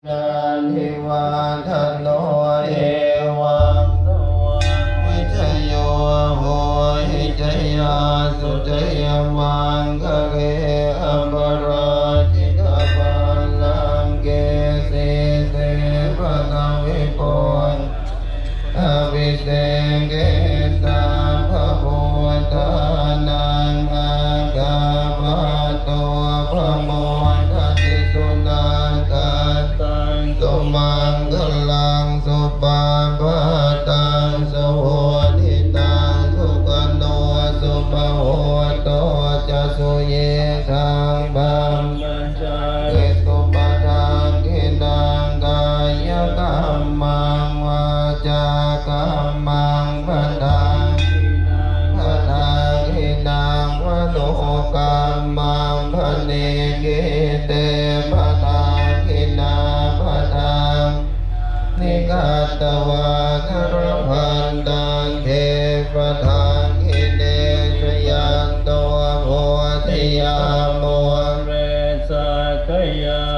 นาทิวาทโนเอวังวิชโยโหหิจยาสุจยมังคะเรอปราชิกาปัลลังเกสีเสปะทวิปุณอภิเษกเกสาภะพุทธานังอาคาปะโตภะโมทัสสิสุนันตัสสังสุมังคลังสุปาปะตังสุโหติตังสุขโนสุปะโหโตจะสุเยทังบัมมัญจเกสุปะทังกินังกายกัมมังวาจากัมมังปัฏฐานปัฏฐานกินังวโนกัมมังพะเนเกเตปัฏฐานกินาปัฏฐานนิกัตตวาคารพันตังเทปทานกิเนชยันโตโพธิยาโมเรสักยา